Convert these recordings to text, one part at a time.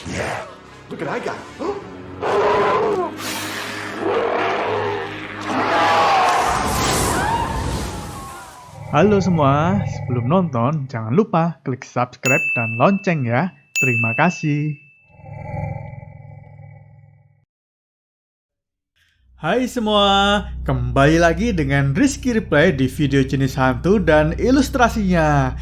Look at that guy. Halo semua, sebelum nonton jangan lupa klik subscribe dan lonceng ya. Terima kasih. Hai semua, kembali lagi dengan Rizky Replay di video jenis hantu dan ilustrasinya.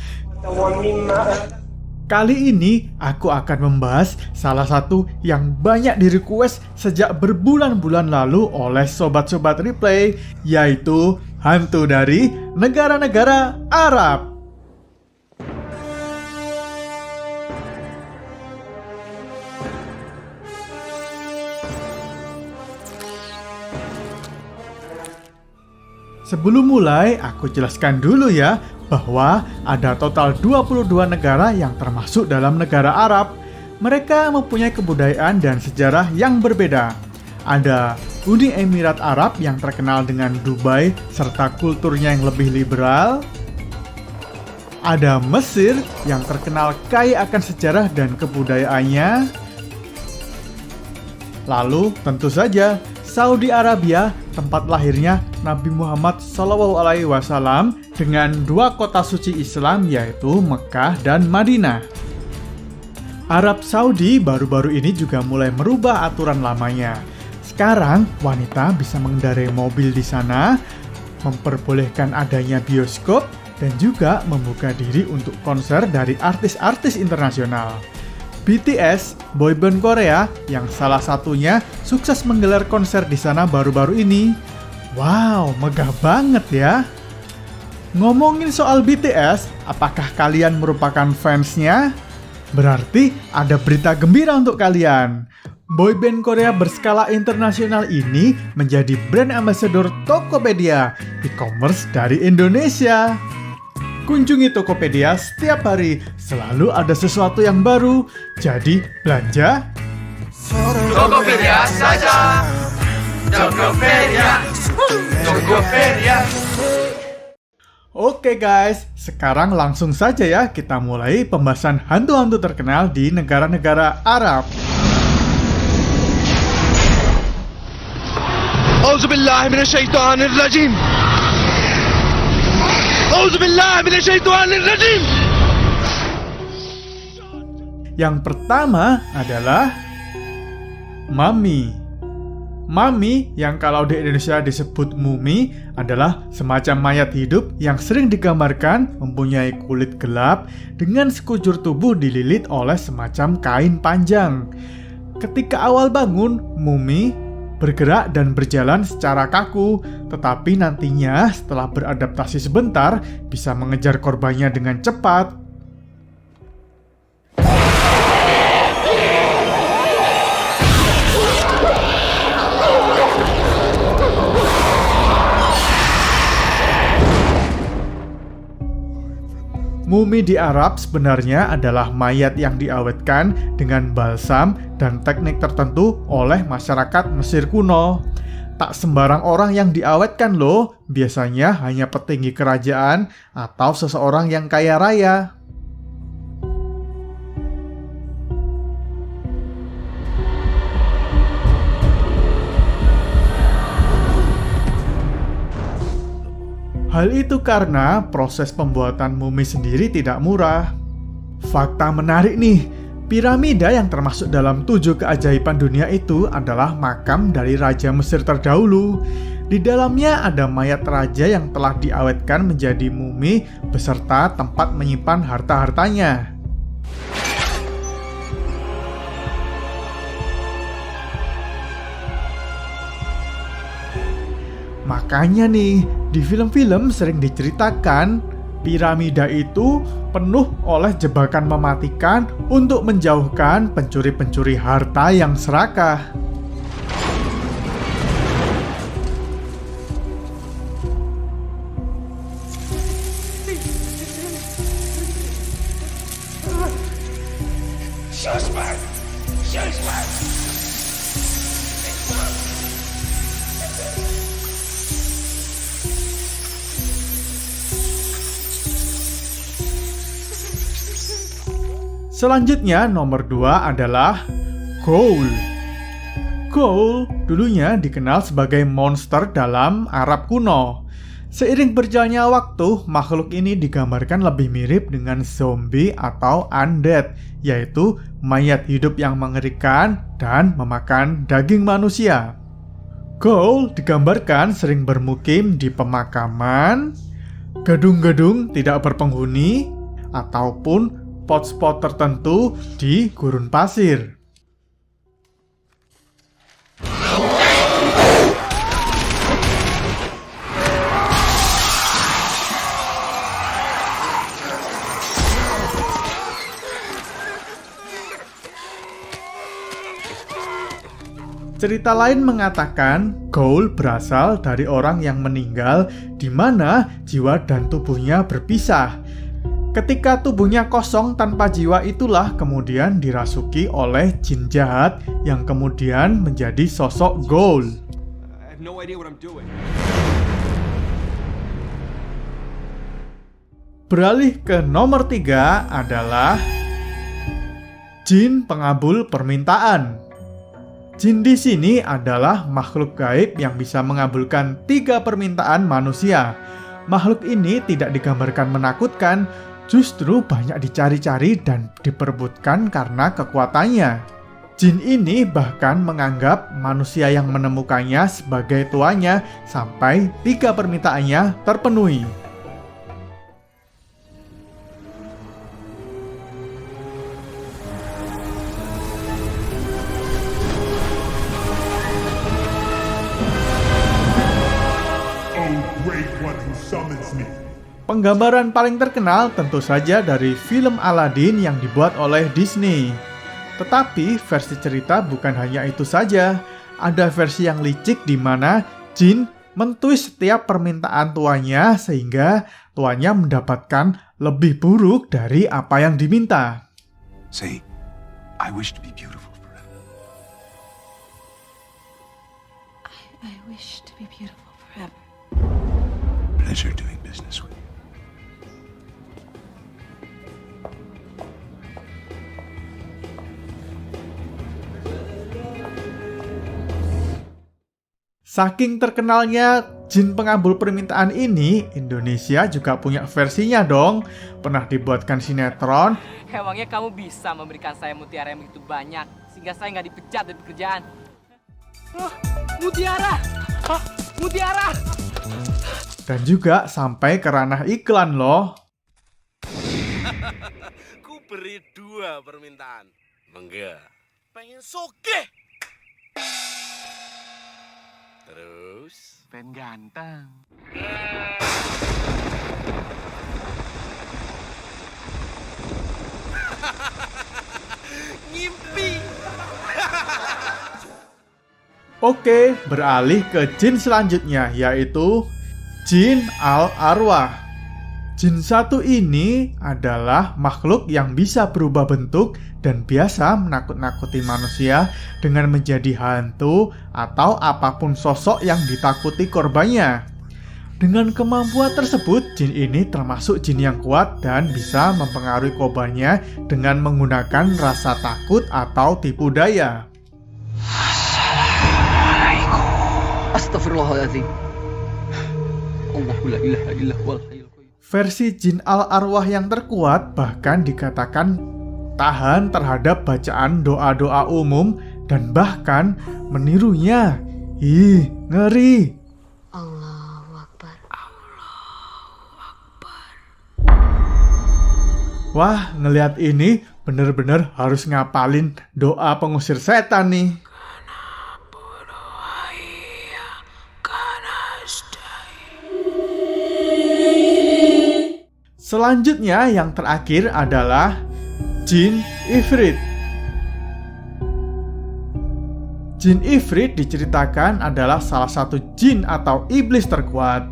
Kali ini aku akan membahas salah satu yang banyak di request sejak berbulan-bulan lalu oleh sobat-sobat replay, yaitu hantu dari negara-negara Arab. Sebelum mulai, aku jelaskan dulu ya bahwa ada total 22 negara yang termasuk dalam negara Arab. Mereka mempunyai kebudayaan dan sejarah yang berbeda. Ada Uni Emirat Arab yang terkenal dengan Dubai serta kulturnya yang lebih liberal. Ada Mesir yang terkenal kaya akan sejarah dan kebudayaannya. Lalu tentu saja Saudi Arabia, tempat lahirnya Nabi Muhammad SAW dengan dua kota suci Islam yaitu Mekah dan Madinah. Arab Saudi baru-baru ini juga mulai merubah aturan lamanya. Sekarang wanita bisa mengendarai mobil di sana, memperbolehkan adanya bioskop, dan juga membuka diri untuk konser dari artis-artis internasional. BTS, boyband Korea, yang salah satunya sukses menggelar konser di sana baru-baru ini. Wow, megah banget ya. Ngomongin soal BTS, apakah kalian merupakan fansnya? Berarti ada berita gembira untuk kalian. Boyband Korea berskala internasional ini menjadi brand ambassador Tokopedia, e-commerce dari Indonesia. Kunjungi Tokopedia setiap hari, selalu ada sesuatu yang baru. Jadi, belanja Tokopedia saja. Tokopedia. Tokopedia. Oke guys, sekarang langsung saja ya kita mulai pembahasan hantu-hantu terkenal di negara-negara Arab. Auzubillahi minasyaitonirrajim. Auzubillahi minasyaitonirrajim. Yang pertama adalah Mami. Mami, yang kalau di Indonesia disebut mumi, adalah semacam mayat hidup yang sering digambarkan mempunyai kulit gelap dengan sekujur tubuh dililit oleh semacam kain panjang. Ketika awal bangun, mumi bergerak dan berjalan secara kaku, tetapi nantinya setelah beradaptasi sebentar bisa mengejar korbannya dengan cepat. Mumi di Arab sebenarnya adalah mayat yang diawetkan dengan balsam dan teknik tertentu oleh masyarakat Mesir kuno. Tak sembarang orang yang diawetkan loh, biasanya hanya petinggi kerajaan atau seseorang yang kaya raya. Hal itu karena proses pembuatan mumi sendiri tidak murah. Fakta menarik nih, piramida yang termasuk dalam 7 keajaiban dunia itu adalah makam dari Raja Mesir terdahulu. Di dalamnya ada mayat raja yang telah diawetkan menjadi mumi beserta tempat menyimpan harta-hartanya. Makanya nih, di film-film sering diceritakan piramida itu penuh oleh jebakan mematikan untuk menjauhkan pencuri-pencuri harta yang serakah. Selanjutnya nomor 2 adalah Ghoul. Ghoul dulunya dikenal sebagai monster dalam Arab kuno. Seiring berjalannya waktu, makhluk ini digambarkan lebih mirip dengan zombie atau undead, yaitu mayat hidup yang mengerikan dan memakan daging manusia. Ghoul digambarkan sering bermukim di pemakaman, gedung-gedung tidak berpenghuni, ataupun spot-spot tertentu di gurun pasir. Cerita lain mengatakan Ghoul berasal dari orang yang meninggal di mana jiwa dan tubuhnya berpisah. Ketika tubuhnya kosong tanpa jiwa itulah kemudian dirasuki oleh jin jahat yang kemudian menjadi sosok Ghoul. I have no idea what I'm doing. Beralih ke nomor 3 adalah jin pengabul permintaan. Jin di sini adalah makhluk gaib yang bisa mengabulkan 3 permintaan manusia. Makhluk ini tidak digambarkan menakutkan, justru banyak dicari-cari dan diperebutkan karena kekuatannya. Jin ini bahkan menganggap manusia yang menemukannya sebagai tuannya sampai 3 permintaannya terpenuhi. Penggambaran paling terkenal tentu saja dari film Aladdin yang dibuat oleh Disney. Tetapi versi cerita bukan hanya itu saja. Ada versi yang licik di mana jin mentwist setiap permintaan tuannya sehingga tuannya mendapatkan lebih buruk dari apa yang diminta. Say, I wish to be beautiful forever. I wish to be beautiful forever. Pleasure doing business with you. Saking terkenalnya jin pengabul permintaan ini, Indonesia juga punya versinya dong. Pernah dibuatkan sinetron. Emangnya kamu bisa memberikan saya mutiara yang begitu banyak sehingga saya nggak dipecat dari pekerjaan? Mutiara! Mutiara! Dan juga sampai ke ranah iklan loh. Ku beri 2 permintaan. Mangga. Pengen sogeh. Terus pengen ganteng. ngimpi. Oke, beralih ke jin selanjutnya, yaitu jin al-arwah. Jin satu ini adalah makhluk yang bisa berubah bentuk dan biasa menakut-nakuti manusia dengan menjadi hantu atau apapun sosok yang ditakuti korbannya. Dengan kemampuan tersebut, jin ini termasuk jin yang kuat dan bisa mempengaruhi korbannya dengan menggunakan rasa takut atau tipu daya. Astagfirullahaladzim. Allahu la ilaha illa huwal hayyul qayyum. Versi jin al-arwah yang terkuat bahkan dikatakan tahan terhadap bacaan doa-doa umum dan bahkan menirunya. Ih, ngeri. Allahu Akbar. Allahu Akbar. Wah, ngelihat ini bener-bener harus ngapalin doa pengusir setan nih. Selanjutnya yang terakhir adalah jin ifrit. Jin ifrit diceritakan adalah salah satu jin atau iblis terkuat.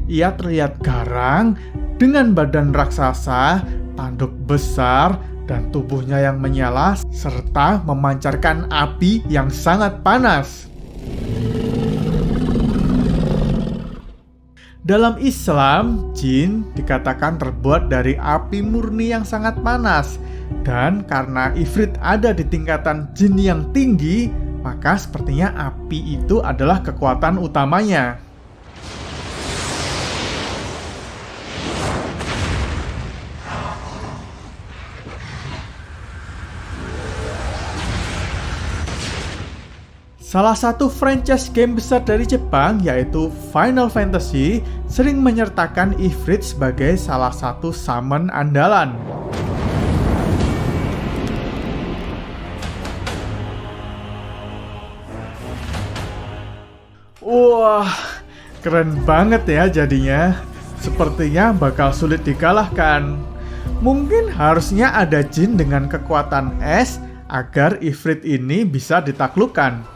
Ia terlihat garang dengan badan raksasa, tanduk besar, dan tubuhnya yang menyala serta memancarkan api yang sangat panas. Dalam Islam, jin dikatakan terbuat dari api murni yang sangat panas. Dan karena Ifrit ada di tingkatan jin yang tinggi, maka sepertinya api itu adalah kekuatan utamanya. Salah satu franchise game besar dari Jepang, yaitu Final Fantasy, sering menyertakan Ifrit sebagai salah satu summon andalan. Wah, keren banget ya jadinya. Sepertinya bakal sulit dikalahkan. Mungkin harusnya ada jin dengan kekuatan es agar Ifrit ini bisa ditaklukkan.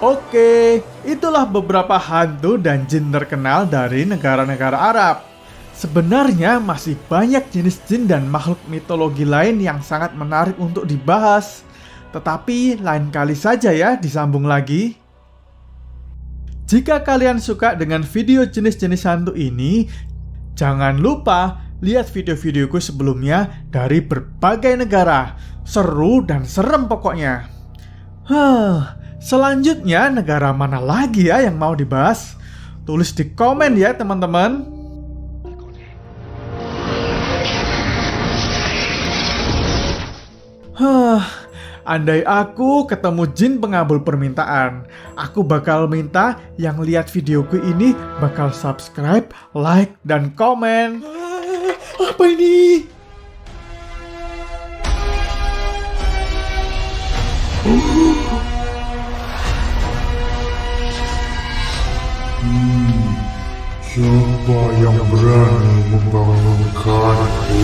Oke, itulah beberapa hantu dan jin terkenal dari negara-negara Arab. Sebenarnya masih banyak jenis jin dan makhluk mitologi lain yang sangat menarik untuk dibahas. Tetapi lain kali saja ya disambung lagi. Jika kalian suka dengan video jenis-jenis hantu ini, jangan lupa lihat video-videoku sebelumnya dari berbagai negara. Seru dan serem pokoknya. Selanjutnya negara mana lagi ya yang mau dibahas? Tulis di komen ya teman-teman. Andai aku ketemu jin pengabul permintaan, aku bakal minta yang lihat videoku ini bakal subscribe, like, dan komen. Apa ini? Siapa yang berani membangunkanku?